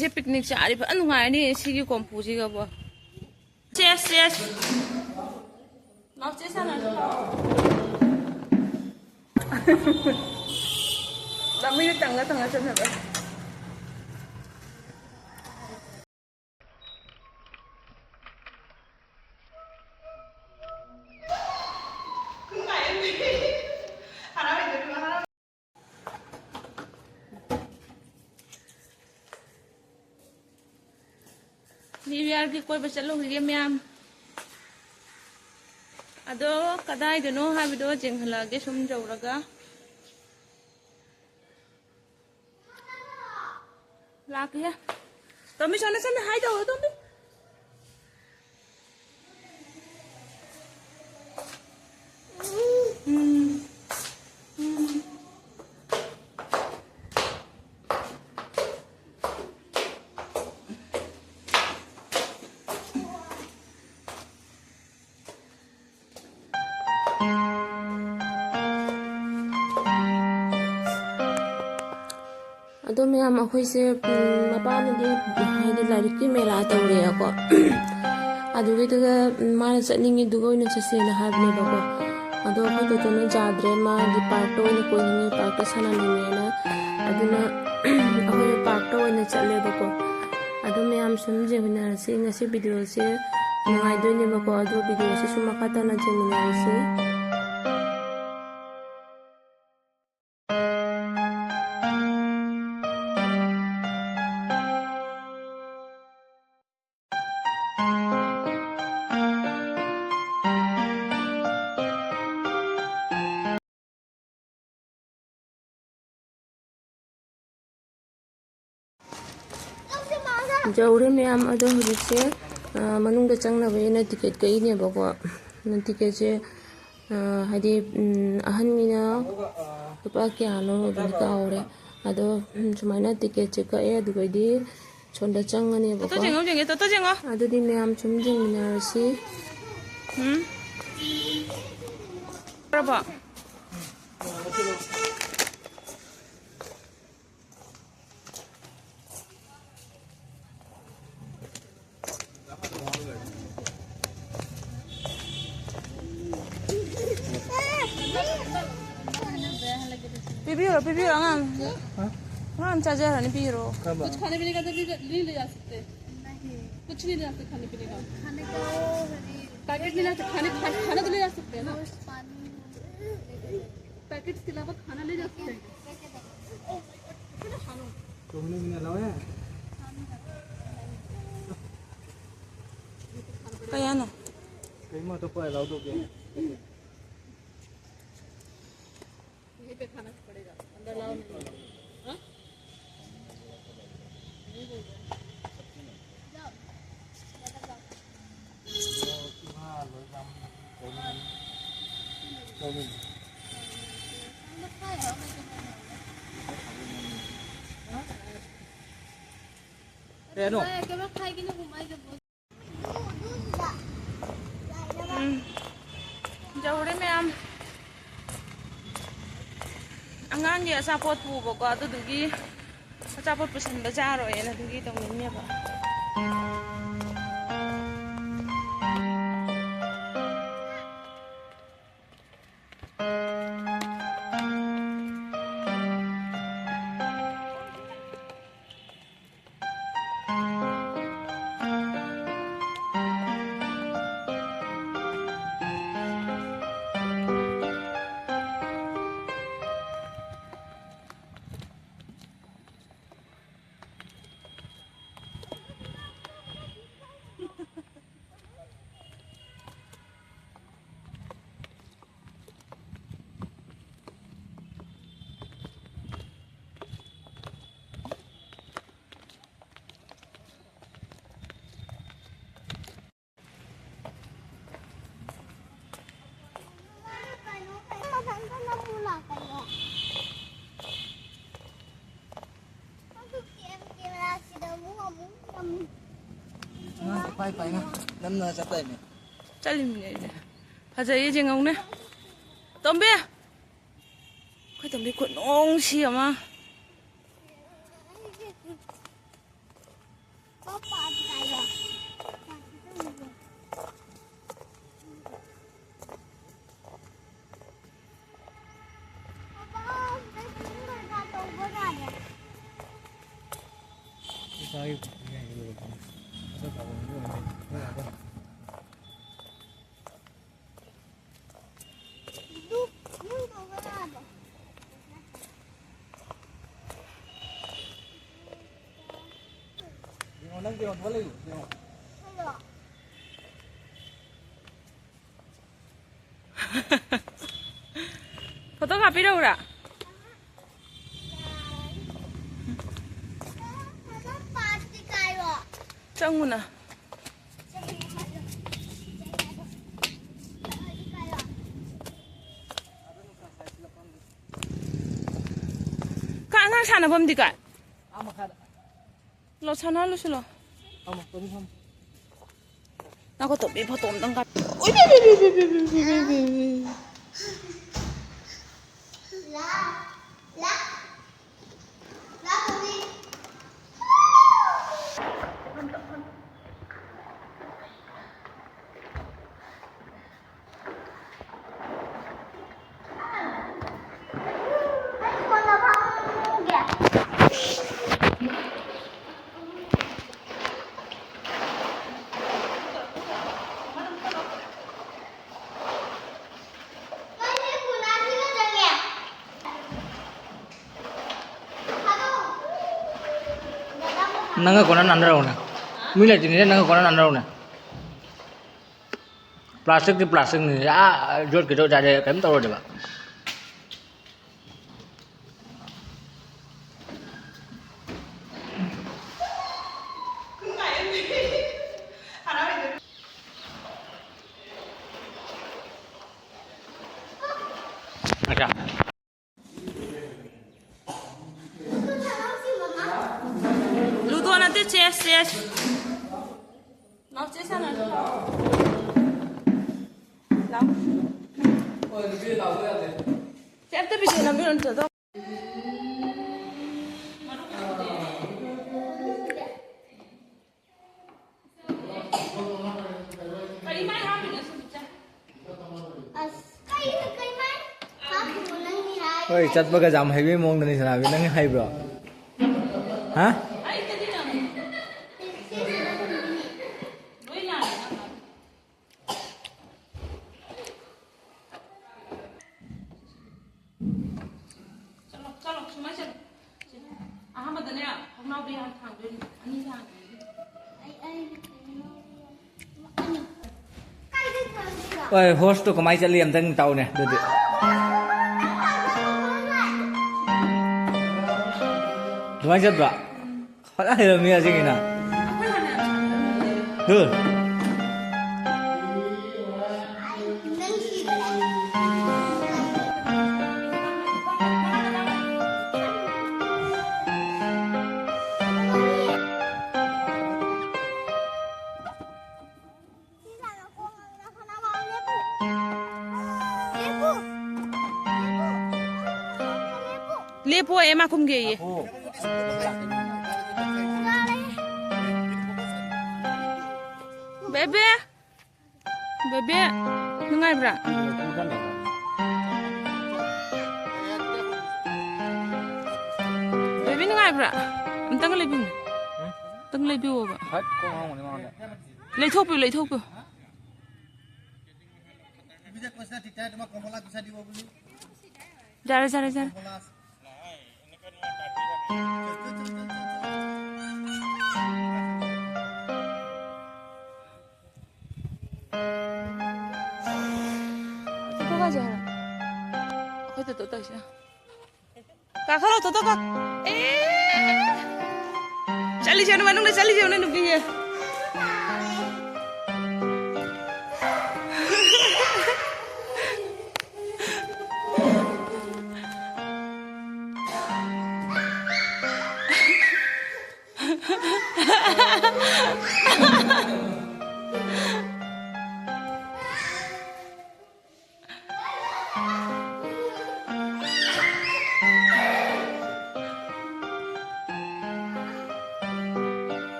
ꯁꯤ ꯄꯤꯛꯅꯤꯛ ꯆꯥꯔꯤ ꯐꯖꯅ ꯅꯨꯡꯉꯥꯏꯔꯅꯤ ꯁꯤꯒꯤ ꯀꯣꯝꯄꯨꯁꯤꯒꯕꯣ ꯆꯦꯁ ꯆꯦꯁ ꯂꯥꯎ ꯆꯦꯁ ꯁꯥꯟꯅꯔꯁꯤ ꯂꯥꯎ ꯂꯝꯕꯤꯗ ꯇꯪꯒ ꯇꯪꯒ ꯆꯠꯅꯕ ꯅꯤꯎꯌꯥꯔꯒꯤ ꯀꯣꯏꯕ ꯆꯠꯂꯨꯈꯤꯒꯦ ꯃꯌꯥꯝ ꯑꯗꯣ ꯀꯗꯥꯏꯗꯅꯣ ꯍꯥꯏꯕꯗꯣ ꯌꯦꯡꯍꯜꯂꯛꯑꯒꯦ ꯁꯨꯝ ꯌꯧꯔꯒ ꯂꯥꯛꯀꯦ ꯇꯣꯝꯕꯤ ꯁꯣꯝꯗ ꯆꯠꯅ ꯍꯥꯏ ꯇꯧꯔꯣ ꯇꯣꯝꯕꯤ ꯑꯗꯣ ꯃꯌꯥꯝ ꯑꯩꯈꯣꯏꯁꯦ ꯃꯄꯥꯅꯗꯤ ꯍꯥꯏꯗꯤ ꯂꯥꯏꯔꯤꯛꯀꯤ ꯃꯦꯂꯥ ꯇꯧꯔꯦꯀꯣ ꯑꯗꯨꯒꯤꯗꯨꯒ ꯃꯥꯅ ꯆꯠꯅꯤꯡꯉꯤꯗꯨꯒ ꯑꯣꯏꯅ ꯆꯠꯁꯦꯅ ꯍꯥꯏꯕꯅꯦꯕꯀꯣ ꯑꯗꯣ ꯑꯩꯈꯣꯏ ꯇꯣꯇꯣꯅ ꯌꯥꯗ꯭ꯔꯦ ꯃꯥꯗꯤ ꯄꯥꯔꯛꯇ ꯑꯣꯏꯅ ꯀꯣꯏꯅꯤꯡꯉꯦ ꯄꯥꯔꯛꯇ ꯁꯥꯟꯅꯅꯤꯡꯉꯦꯅ ꯑꯗꯨꯅ ꯑꯩꯈꯣꯏ ꯄꯥꯔꯛꯇ ꯑꯣꯏꯅ ꯆꯠꯂꯦꯕꯀꯣ ꯑꯗꯣ ꯃꯌꯥꯝ ꯁꯨꯝ ꯌꯦꯡꯃꯤꯟꯅꯔꯁꯤ ꯉꯁꯤ ꯚꯤꯗꯤꯑꯣꯁꯦ ꯅꯨꯡꯉꯥꯏꯗꯣꯏꯅꯦꯕꯀꯣ ꯑꯗꯣ ꯚꯤꯗꯤꯑꯣꯁꯦ ꯁꯨꯝ ꯃꯈꯥ ꯇꯥꯅ ꯌꯦꯡꯃꯤꯟꯅꯔꯁꯤ ꯌꯧꯔꯦ ꯃꯌꯥꯝ ꯑꯗꯣ ꯍꯧꯖꯤꯛꯁꯦ ꯃꯅꯨꯡꯗ ꯆꯪꯅꯕꯅꯤꯅ ꯇꯤꯀꯦꯠ ꯀꯛꯏꯅꯦꯕꯀꯣ ꯇꯤꯀꯦꯠꯁꯦ ꯍꯥꯏꯗꯤ ꯑꯍꯟꯒꯤꯅ ꯂꯨꯄꯥ ꯀꯌꯥꯅꯣ ꯑꯗꯨꯝ ꯀꯥꯎꯔꯦ ꯑꯗꯣ ꯁꯨꯃꯥꯏꯅ ꯇꯤꯀꯦꯠꯁꯦ ꯀꯛꯑꯦ ꯑꯗꯨꯒꯩꯗꯤ ꯁꯣꯝꯗ ꯆꯪꯉꯅꯦꯕꯀꯣ ꯑꯗꯨꯗꯤ ꯃꯌꯥꯝ ꯁꯨꯝ ꯌꯦꯡꯃꯤꯟꯅꯔꯁꯤ पिबिरो पिबिरो आंगाम आंगाम चार्जर हनी पिबिरो कुछ खाने पीने का तो नहीं ले जा सकते कुछ नहीं ले जा सकते खाने पीने का पैकेट ले जा सकते खाना तो ले जा सकते हैं ना पैकेट्स के अलावा खाना ले जा सकते हैं तो उन्हें भी अलाउ है क्या ना कहीं मत तो कोई अलाउ तो क्या पे खाना पड़ेगा अंदर लाओ नहीं हां नहीं बोल जाओ रेनो केवल खाएगी ना घुमाएगी जौरे में हम ꯑꯉꯥꯡꯒꯤ ꯑꯆꯥꯄꯣꯠ ꯄꯨꯕꯀꯣ ꯑꯗꯨꯗꯨꯒꯤ ꯑꯆꯥꯄꯣꯠ ꯄꯨꯁꯟꯕ ꯌꯥꯔꯣꯏꯅ ꯑꯗꯨꯒꯤ ꯇꯧꯅꯤꯡꯅꯦꯕ Phải phải nè, năm nay sắp tới nè. Chắc là mình fazer gì ngông nè, tôm bia, cái tôm bia cuộn ong xì mà, Foto kapi đâu ra? Trong một nào. Kak nggak sana bom di kak? Lo sana lo sih lo. Aku tuh bi foto om tengkat. Nangga konan andar una. Mila ini nangga konan andar una. Plastik di plastik nih. Ya, jual gitu jadi kami tahu deh, Pak. Ada. Ludo nanti CS. Mau CS sana. Lau. Siap tapi sih nambil untuk tu. Oi, cat baga jam heavy mong dani sana, binang hay bro. Hah? Oi, host tu kemai cali am teng tahu nih, duduk. Kemai cat bro? Kalau ada mia sih kena. Tuh. Lepo emak kum gay. Bebe, nungai bra. Bebe nungai bra. Entang lebih. Entang lebih apa? Lấy thuốc đi. Ra. Itu aja. Aku tutup aja. Kakak lo tutup kak. Cali jangan nunggu ya.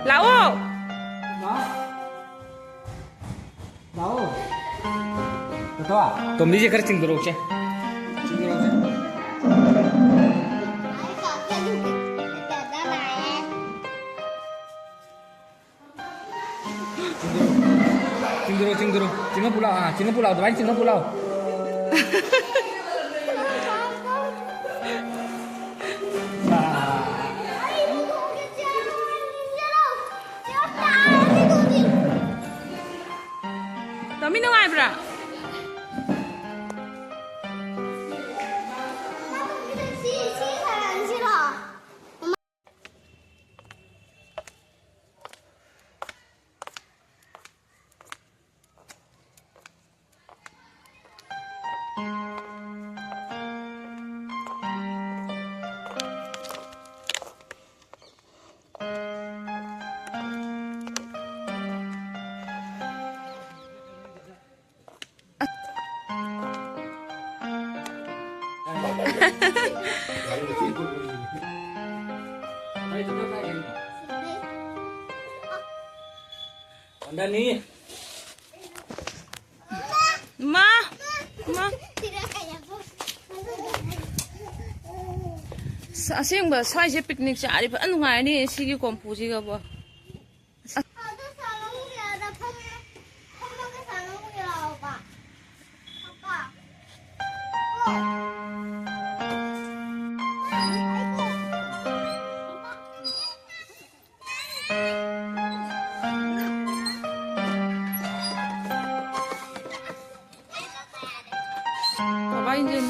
Lão तुम लीजिए कर चिंग करो चिंग पुलाव तो भाई चिंग pulao Tami nung ai bra? Anda nih. Ma. Asing ba sai je picnic cha ari an ngai ni sigi kompu ji ga ba. Baba injin.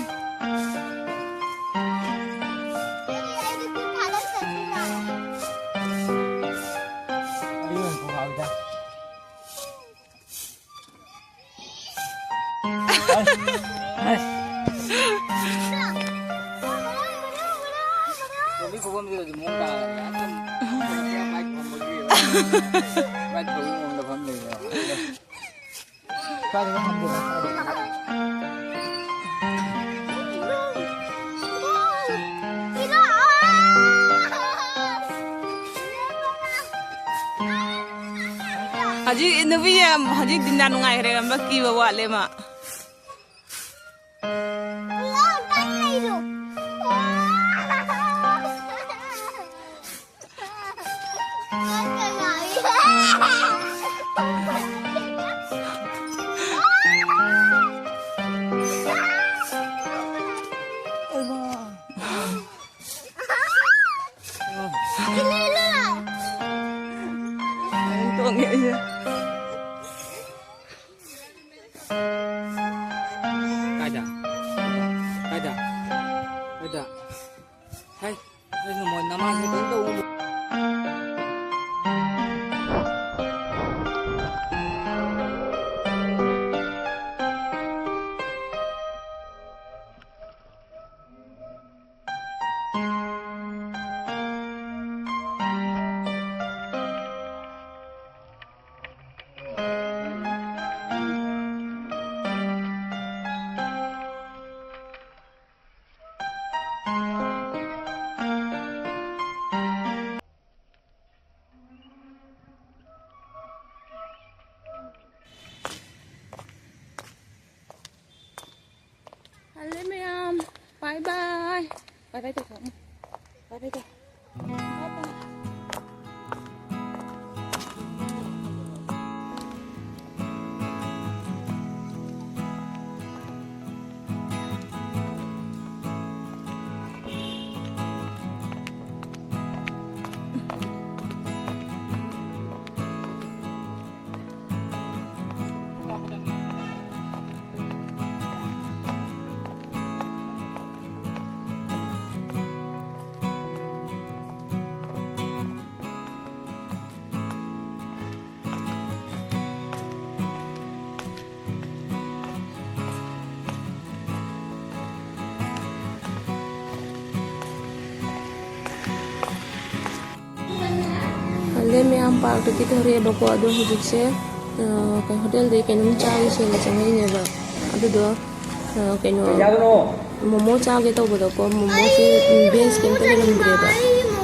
Haji nabi ya haji dinda nungai re gamba ki bawa le ma. Untung ya. Ada. Hai ngomong nama saya tentu. Hello ma'am. Bye bye. Bye bye thôi. Bye bye thôi. Bye bye. then meyam park ki thore ba ko ado hujik se kai hotel de kenum chai se na changai ne ba adu do keno momo cha ge to bo ko momo se beans ken to lam bre ba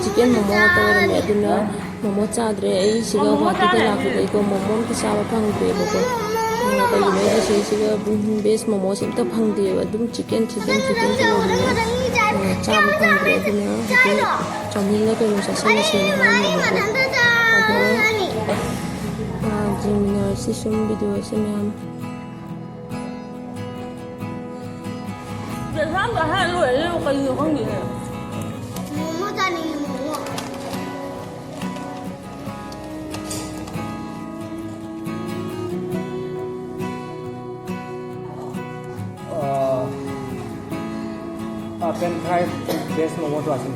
chicken momo to ram me aduna momo cha dre ai siga ba ti la ko ko momo ki sa ba phang bre ba ko ka yime de se siga beans momo sim to phang de ba dum chicken to cha ba phang bre aduna ki chamin la ko sa se se na ma ba ko Jimina si sum video se meyam这三个还累，我跟你讲你。摸摸在你摸摸。เป็นไทยเบสโมโมตัวสิ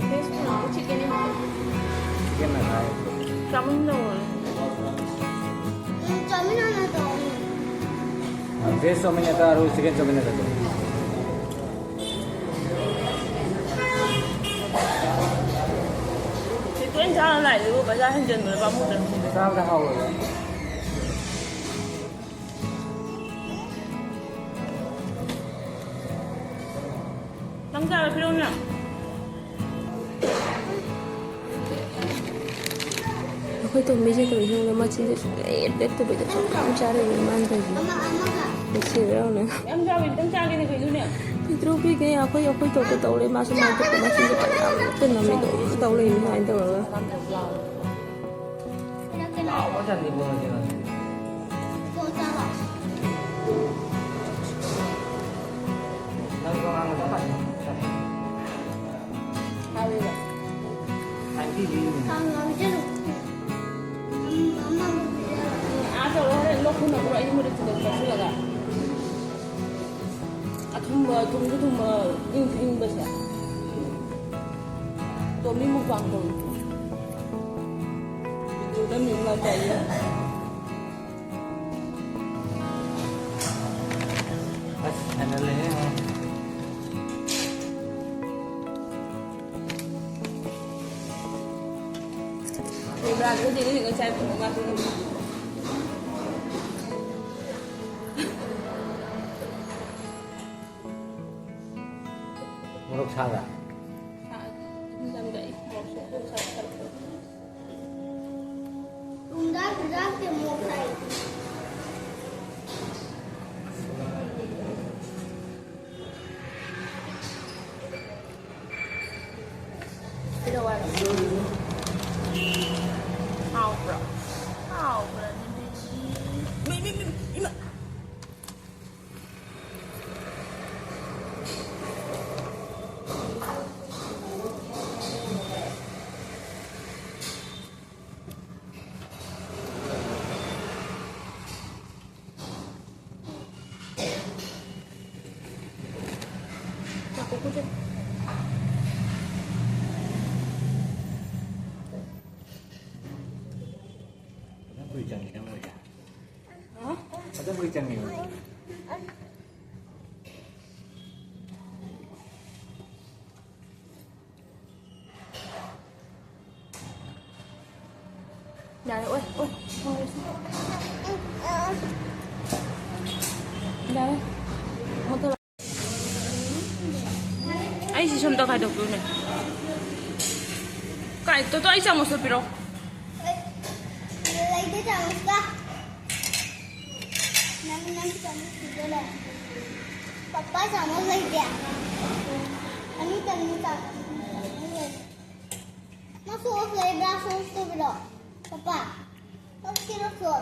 chicken ini. เกี่ยนอะไร Kami no. Chowmein आना तो เบสโซเมนตารูสิเกนโซเมนตาตัว Thì tôi ăn ra lại rồi, bây giờ hành trình rồi, ba mươi lần. ทราบแล้วเขาเลย Tăng ra là phiêu nè. akhoi to me je to hing ma chin de de to be to kam cha re man ta ji अम्मा अम्मा का be se ra na Em ra mình tăng ra cái này phải như nè. Pedro bi ge akhoi to ko to le ma so ma to ma chin de pa to na me to le ni hai to laเขาจะดีมือจริง 做炸了， นั่นก็งานมัน Hai bên rồi. ทางที่ดี 刚刚这种，妈妈不知道。 À rồi nó lại lúc không được rồi nhưng mà được được được rồi. À thùng mà in bây giờ. Tôi mới mua vàng rồi. Tôi đã miếng là vậy.อันนั้นเลย Thì ra cái gì thì con trai cũng ngon hơn. รสชาติอะ Làm vậy. Một số con trai thật. 我们家只家给摸开。 Cái đâu ăn? Hào bro. Hào bro. Mày. Aku kucing. beri jangan yang mereka. Hah? Ada beri jangan yang. Đây, ôi. Đây. Không tôi anh chỉ chọn tao cái đầu tiên này. Cái tôi anh chẳng một số biro. lấy cái chồng ra năm chồng cái này papa chồng nó lấy đẹp anh cần chồng nó số lấy ra số biro papa nó kia nó số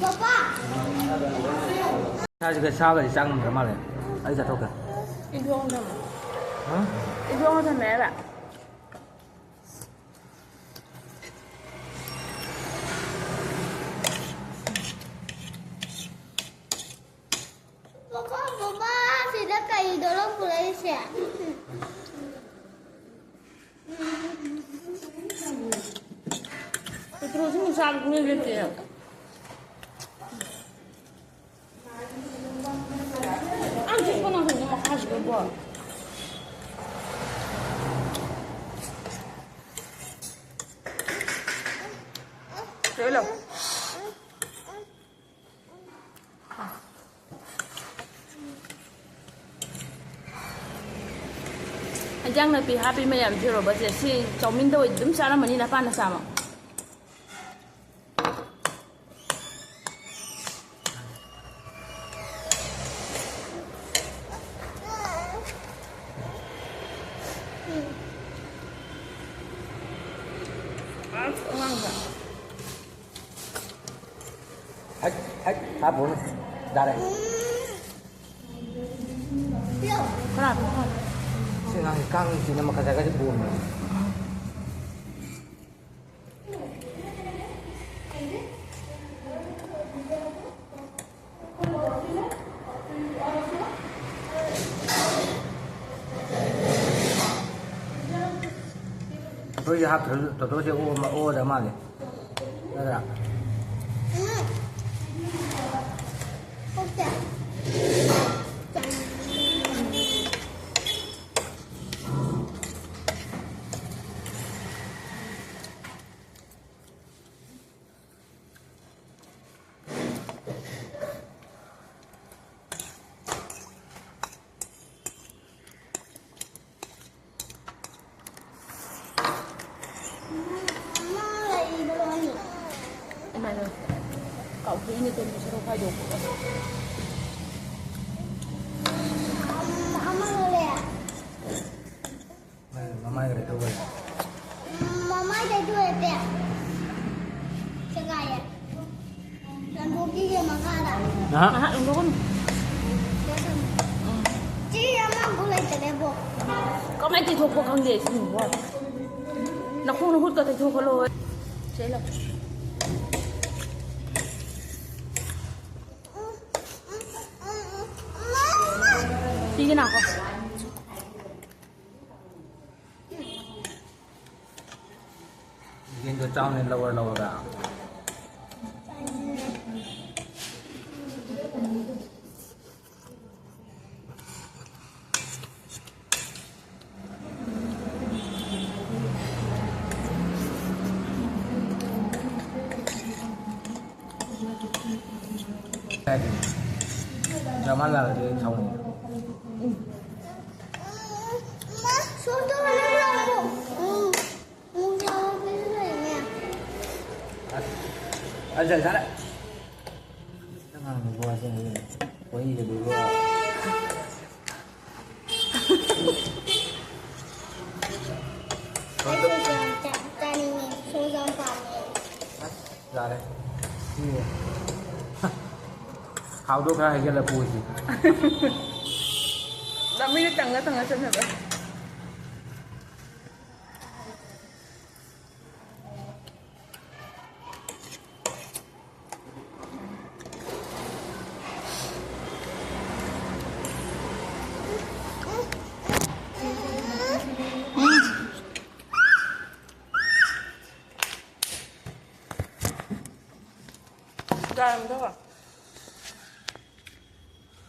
Papa. sao cái sang cái mà này ấy giờ thôi kìa ít vô không thầm hả ít vô không thầm mẹ bạn Papa, sudah kayak dalam Malaysia. terus ini sabuknya gitu ya anjir kok langsung makan juga Hello. Anh Giang là vì happy mà làm chưa rồi bây giờ si cháu mình đâu đúng sao mà đi là pan là sao mà ngon rồi hết hết hả bố ra đây có làm không xin ăn căng chỉ là mà cái buồn mà tôi học tôi sẽ ô để mà gì đó là này rồi cậu khí như tôi sẽ không phải được mama cái tôi vậy Mama itu ya. Sekaya. Dan bukti dia makan. đó à đúng không Chị em ăn boleh telepon. có mấy thì thuộc của con gì xin ngủ nó không nó hút cơ thể thuộc của lôi chế là đi cái nào không nhìn cho trong nên lâu ra cho mắt là cái xong Ma, suatu hari aku. Mau ini. anh dậy ra đấy đang hàng mình qua xem cái có gì để đưa Aku jangan ini, susah pakai. ra đây khao đốt ra hay là bùi gì đã biết tầng chân rồi ra làm đâu à